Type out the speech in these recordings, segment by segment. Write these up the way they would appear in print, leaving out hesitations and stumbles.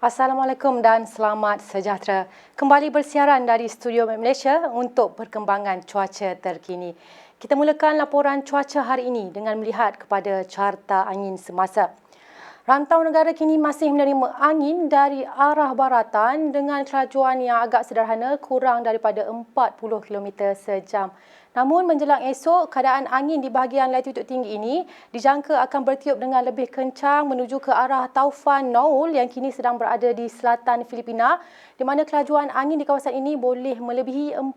Assalamualaikum dan selamat sejahtera. Kembali bersiaran dari Studio Malaysia untuk perkembangan cuaca terkini. Kita mulakan laporan cuaca hari ini dengan melihat kepada carta angin semasa. Rantau negara kini masih menerima angin dari arah baratan dengan kelajuan yang agak sederhana, kurang daripada 40 km sejam. Namun menjelang esok, keadaan angin di bahagian latitude tinggi ini dijangka akan bertiup dengan lebih kencang menuju ke arah taufan Noul yang kini sedang berada di selatan Filipina, di mana kelajuan angin di kawasan ini boleh melebihi 40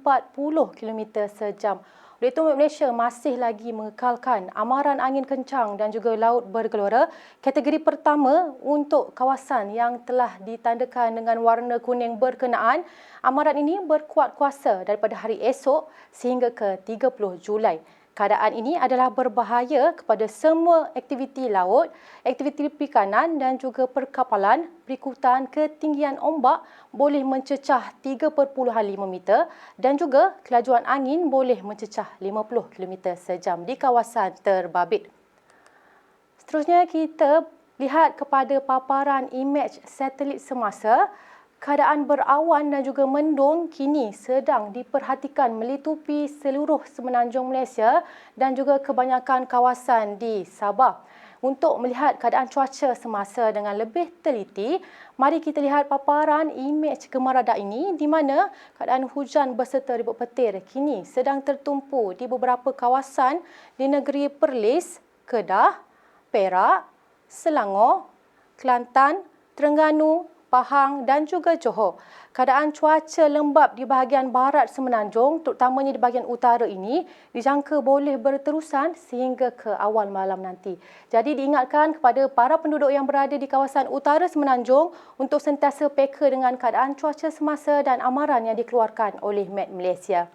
km sejam. Oleh itu, Malaysia masih lagi mengekalkan amaran angin kencang dan juga laut bergelora kategori pertama untuk kawasan yang telah ditandakan dengan warna kuning berkenaan. Amaran ini berkuat kuasa daripada hari esok sehingga ke 30 Julai. Keadaan ini adalah berbahaya kepada semua aktiviti laut, aktiviti perikanan dan juga perkapalan. Berikutan ketinggian ombak boleh mencecah 3.5 meter dan juga kelajuan angin boleh mencecah 50 km sejam di kawasan terbabit. Seterusnya kita lihat kepada paparan imej satelit semasa. Keadaan berawan dan juga mendung kini sedang diperhatikan melitupi seluruh semenanjung Malaysia dan juga kebanyakan kawasan di Sabah. Untuk melihat keadaan cuaca semasa dengan lebih teliti, mari kita lihat paparan imej gemarada ini di mana keadaan hujan berserta ribut petir kini sedang tertumpu di beberapa kawasan di negeri Perlis, Kedah, Perak, Selangor, Kelantan, Terengganu, Pahang dan juga Johor. Keadaan cuaca lembap di bahagian barat semenanjung, terutamanya di bahagian utara ini, dijangka boleh berterusan sehingga ke awal malam nanti. Jadi diingatkan kepada para penduduk yang berada di kawasan utara semenanjung untuk sentiasa peka dengan keadaan cuaca semasa dan amaran yang dikeluarkan oleh Met Malaysia.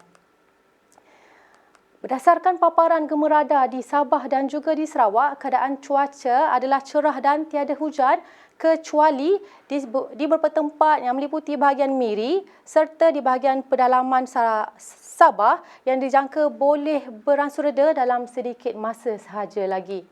Berdasarkan paparan gemerada di Sabah dan juga di Sarawak, keadaan cuaca adalah cerah dan tiada hujan kecuali di beberapa tempat yang meliputi bahagian Miri serta di bahagian pedalaman Sabah yang dijangka boleh beransur reda dalam sedikit masa sahaja lagi.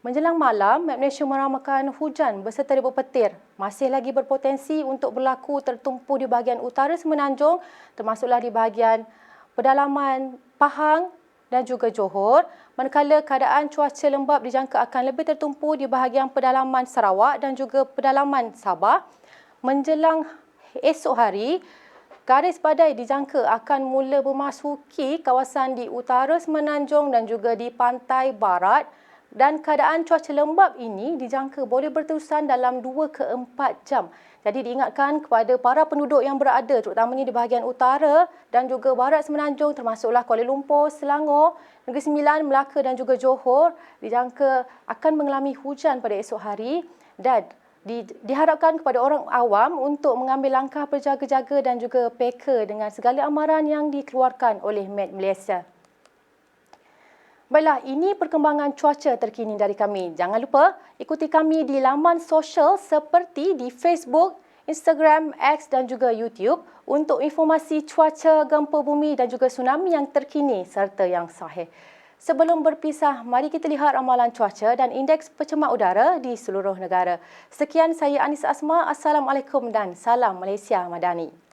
Menjelang malam, Met Malaysia meramalkan hujan berserta ribut petir masih lagi berpotensi untuk berlaku tertumpu di bahagian utara semenanjung, termasuklah di bahagian pedalaman Pahang dan juga Johor, manakala keadaan cuaca lembap dijangka akan lebih tertumpu di bahagian pedalaman Sarawak dan juga pedalaman Sabah. Menjelang esok hari, garis badai dijangka akan mula memasuki kawasan di utara semenanjung dan juga di pantai barat, dan keadaan cuaca lembap ini dijangka boleh berterusan dalam 2 ke 4 jam. Jadi diingatkan kepada para penduduk yang berada terutamanya di bahagian utara dan juga barat semenanjung termasuklah Kuala Lumpur, Selangor, Negeri Sembilan, Melaka dan juga Johor dijangka akan mengalami hujan pada esok hari dan diharapkan kepada orang awam untuk mengambil langkah berjaga-jaga dan juga peka dengan segala amaran yang dikeluarkan oleh Met Malaysia. Baiklah, ini perkembangan cuaca terkini dari kami. Jangan lupa ikuti kami di laman sosial seperti di Facebook, Instagram, X dan juga YouTube untuk informasi cuaca, gempa bumi dan juga tsunami yang terkini serta yang sahih. Sebelum berpisah, mari kita lihat ramalan cuaca dan indeks pencemar udara di seluruh negara. Sekian, saya Anis Asma. Assalamualaikum dan salam Malaysia Madani.